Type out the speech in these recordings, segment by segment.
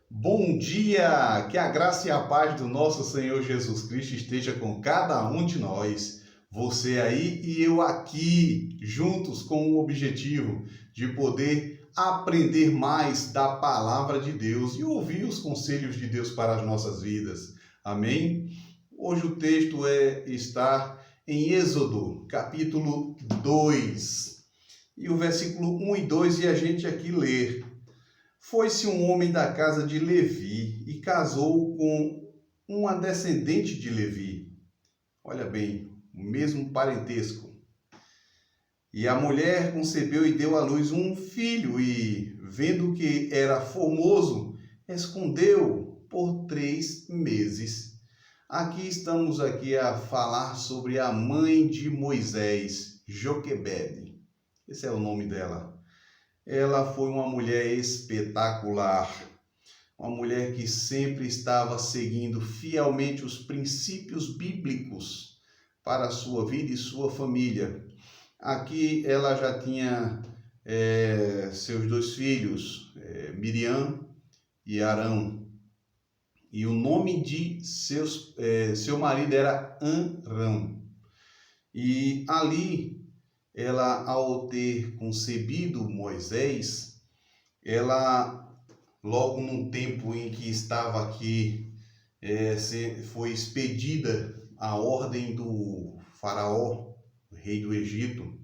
Bom dia! Que a graça e a paz do nosso Senhor Jesus Cristo esteja com cada um de nós. Você aí e eu aqui, juntos com o objetivo de poder aprender mais da palavra de Deus e ouvir os conselhos de Deus para as nossas vidas. Amém? Hoje o texto está em Êxodo, capítulo 2, e o versículo 1 e 2, e a gente aqui lê: Foi-se um homem da casa de Levi e casou com uma descendente de Levi. Olha bem, o mesmo parentesco. E a mulher concebeu e deu à luz um filho e, vendo que era formoso, escondeu por 3 meses. Estamos a falar sobre a mãe de Moisés, Joquebede. Esse é o nome dela. Ela foi uma mulher espetacular, uma mulher que sempre estava seguindo fielmente os princípios bíblicos para a sua vida e sua família. Aqui ela já tinha seus 2 filhos, Miriam e Arão, e o nome de seu marido era Amrão. E ali ela, ao ter concebido Moisés, ela, logo num tempo em que estava aqui, foi expedida a ordem do faraó, rei do Egito,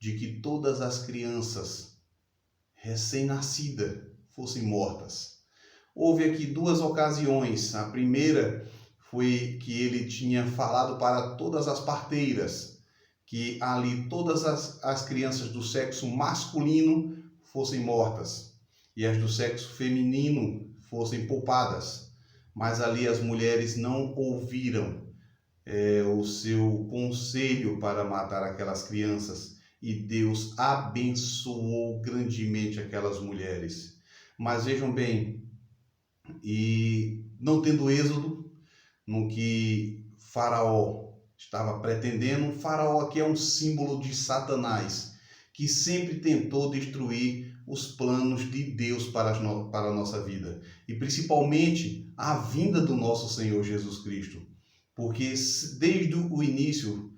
de que todas as crianças recém-nascidas fossem mortas. Houve aqui 2 ocasiões. A primeira foi que ele tinha falado para todas as parteiras que ali todas as crianças do sexo masculino fossem mortas e as do sexo feminino fossem poupadas. Mas ali as mulheres não ouviram o seu conselho para matar aquelas crianças, e Deus abençoou grandemente aquelas mulheres. Mas vejam bem, e não tendo êxodo no que Faraó estava pretendendo. O faraó aqui é um símbolo de Satanás, que sempre tentou destruir os planos de Deus para a nossa vida, e principalmente a vinda do nosso Senhor Jesus Cristo, porque desde o início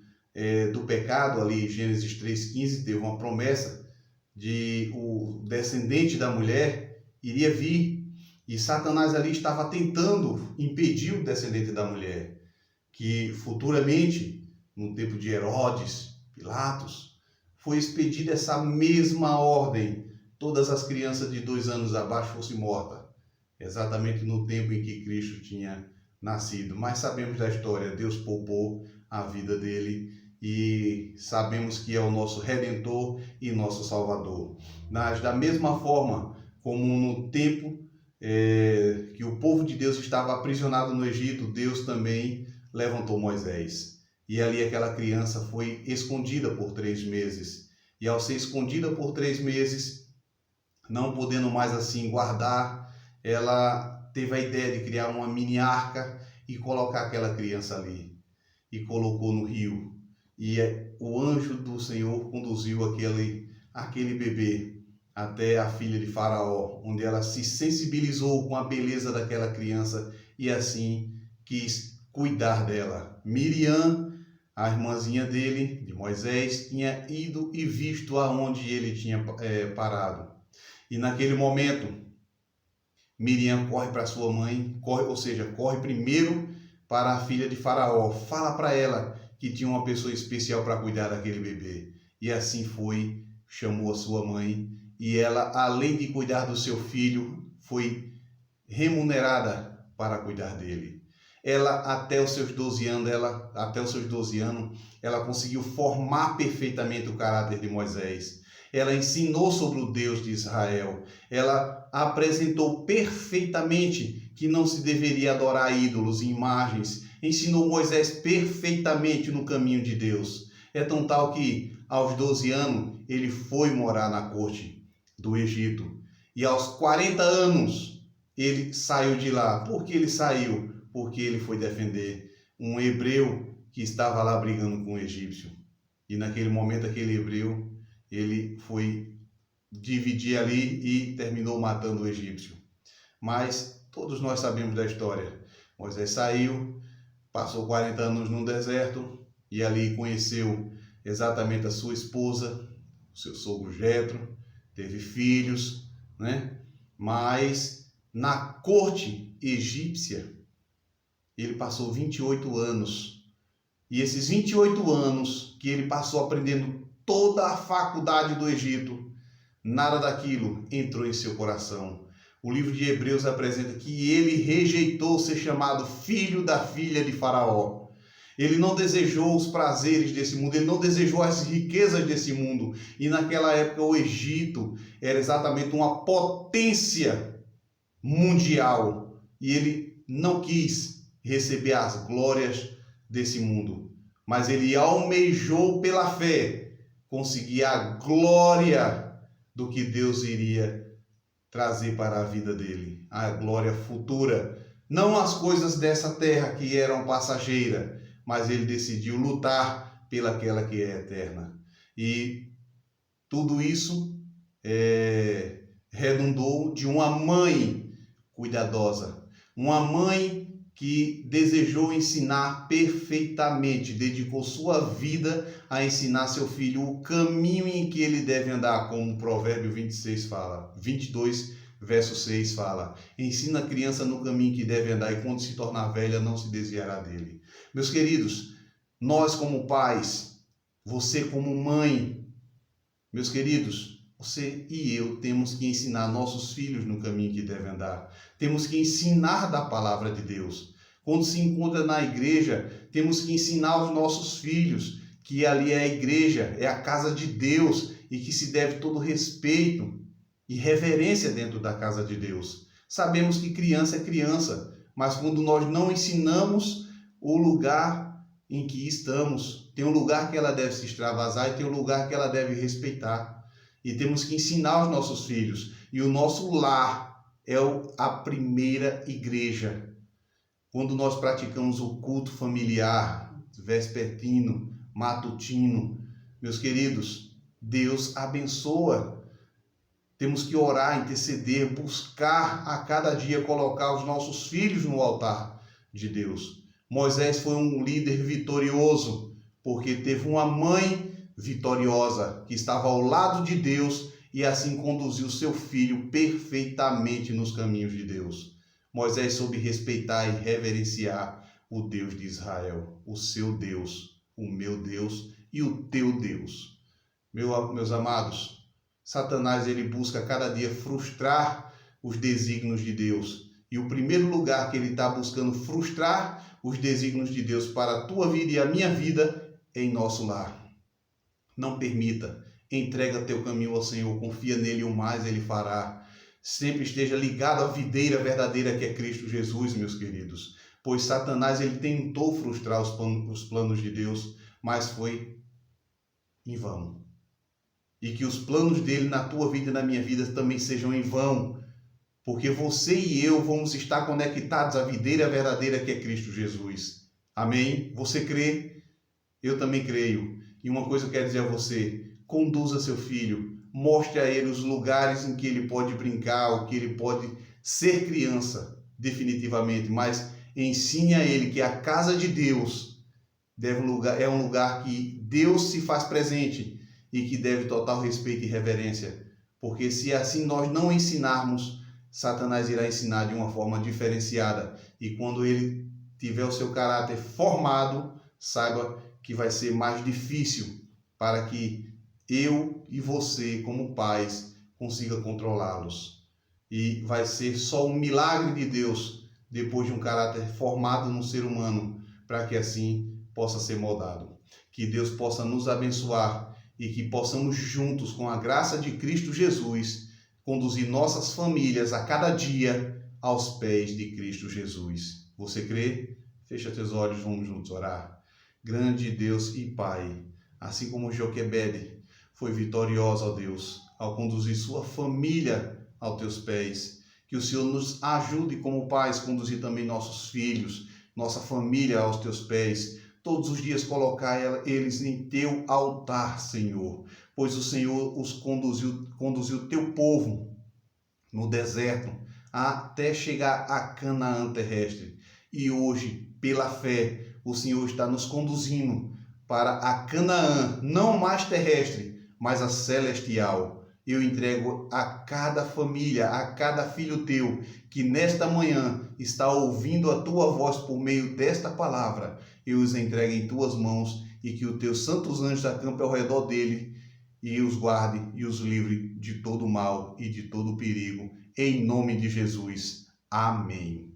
do pecado, ali Gênesis 3,15, teve uma promessa de o descendente da mulher iria vir, e Satanás ali estava tentando impedir o descendente da mulher, que futuramente, no tempo de Herodes, Pilatos, foi expedida essa mesma ordem: todas as crianças de 2 anos abaixo fossem mortas, exatamente no tempo em que Cristo tinha nascido. Mas sabemos da história, Deus poupou a vida dele e sabemos que é o nosso Redentor e nosso Salvador. Mas da mesma forma como no tempo que o povo de Deus estava aprisionado no Egito, Deus também levantou Moisés. E ali aquela criança foi escondida por 3 meses. E ao ser escondida por 3 meses, não podendo mais assim guardar, ela teve a ideia de criar uma mini arca e colocar aquela criança ali. E colocou no rio. E o anjo do Senhor conduziu aquele bebê até a filha de Faraó, onde ela se sensibilizou com a beleza daquela criança e assim quis cuidar dela. Miriam, a irmãzinha dele, de Moisés, tinha ido e visto aonde ele tinha parado. E naquele momento, Miriam corre para sua mãe, corre primeiro para a filha de Faraó, fala para ela que tinha uma pessoa especial para cuidar daquele bebê. E assim foi, chamou a sua mãe, e ela, além de cuidar do seu filho, foi remunerada para cuidar dele. Ela, até os seus 12 anos, ela conseguiu formar perfeitamente o caráter de Moisés. Ela ensinou sobre o Deus de Israel. Ela apresentou perfeitamente que não se deveria adorar ídolos e imagens. Ensinou Moisés perfeitamente no caminho de Deus. É tão tal que, aos 12 anos, ele foi morar na corte do Egito. E aos 40 anos, ele saiu de lá. Por que ele saiu? Porque ele foi defender um hebreu que estava lá brigando com um egípcio. E naquele momento, aquele hebreu, ele foi dividir ali e terminou matando o egípcio. Mas todos nós sabemos da história. Moisés saiu, passou 40 anos no deserto e ali conheceu exatamente a sua esposa, o seu sogro Jetro, teve filhos, né? Mas na corte egípcia ele passou 28 anos. E esses 28 anos que ele passou aprendendo toda a faculdade do Egito, nada daquilo entrou em seu coração. O livro de Hebreus apresenta que ele rejeitou ser chamado filho da filha de Faraó. Ele não desejou os prazeres desse mundo, ele não desejou as riquezas desse mundo. E naquela época o Egito era exatamente uma potência mundial. E ele não quis receber as glórias desse mundo. Mas ele almejou pela fé conseguir a glória do que Deus iria trazer para a vida dele. A glória futura. Não as coisas dessa terra que eram passageiras, mas ele decidiu lutar pelaquela que é eterna. E tudo isso redundou de uma mãe cuidadosa, uma mãe que desejou ensinar perfeitamente, dedicou sua vida a ensinar seu filho o caminho em que ele deve andar, como o Provérbio 26 fala, 22, verso 6 fala. Ensina a criança no caminho que deve andar e quando se tornar velha não se desviará dele. Meus queridos, nós como pais, você como mãe, meus queridos, você e eu temos que ensinar nossos filhos no caminho que devem andar. Temos que ensinar da palavra de Deus. Quando se encontra na igreja, temos que ensinar aos nossos filhos que ali é a igreja, é a casa de Deus e que se deve todo respeito e reverência dentro da casa de Deus. Sabemos que criança é criança, mas quando nós não ensinamos o lugar em que estamos, tem um lugar que ela deve se extravasar e tem um lugar que ela deve respeitar. E temos que ensinar aos nossos filhos. E o nosso lar é a primeira igreja. Quando nós praticamos o culto familiar, vespertino, matutino, meus queridos, Deus abençoa. Temos que orar, interceder, buscar a cada dia colocar os nossos filhos no altar de Deus. Moisés foi um líder vitorioso, porque teve uma mãe vitoriosa, que estava ao lado de Deus e assim conduziu seu filho perfeitamente nos caminhos de Deus. Moisés soube respeitar e reverenciar o Deus de Israel, o seu Deus, o meu Deus e o teu Deus. Meus amados, Satanás ele busca cada dia frustrar os desígnios de Deus. E o primeiro lugar que ele está buscando frustrar os desígnios de Deus para a tua vida e a minha vida é em nosso lar. Não permita, entrega teu caminho ao Senhor, confia nele, o mais ele fará. Sempre esteja ligado à videira verdadeira que é Cristo Jesus, meus queridos. Pois Satanás ele tentou frustrar os planos de Deus, mas foi em vão. E que os planos dele na tua vida e na minha vida também sejam em vão. Porque você e eu vamos estar conectados à videira verdadeira que é Cristo Jesus. Amém? Você crê? Eu também creio. E uma coisa eu quero dizer a você, conduza seu filho, mostre a ele os lugares em que ele pode brincar, o que ele pode ser criança, definitivamente, mas ensine a ele que a casa de Deus é um lugar que Deus se faz presente e que deve total respeito e reverência, porque se assim nós não ensinarmos, Satanás irá ensinar de uma forma diferenciada e quando ele tiver o seu caráter formado, saiba que vai ser mais difícil para que eu e você, como pais, consiga controlá-los. E vai ser só um milagre de Deus, depois de um caráter formado no ser humano, para que assim possa ser moldado. Que Deus possa nos abençoar e que possamos juntos, com a graça de Cristo Jesus, conduzir nossas famílias a cada dia aos pés de Cristo Jesus. Você crê? Fecha teus olhos, vamos juntos orar. Grande Deus e Pai, assim como Joquebede foi vitoriosa, ó Deus, ao conduzir sua família aos teus pés, que o Senhor nos ajude como pais a conduzir também nossos filhos, nossa família aos teus pés, todos os dias colocar eles em teu altar, Senhor, pois o Senhor os conduziu teu povo no deserto, até chegar a Canaã terrestre. E hoje, pela fé, o Senhor está nos conduzindo para a Canaã, não mais terrestre, mas a celestial. Eu entrego a cada família, a cada filho teu, que nesta manhã está ouvindo a tua voz por meio desta palavra. Eu os entrego em tuas mãos e que os teus santos anjos acampem ao redor dele e os guarde e os livre de todo mal e de todo perigo. Em nome de Jesus. Amém.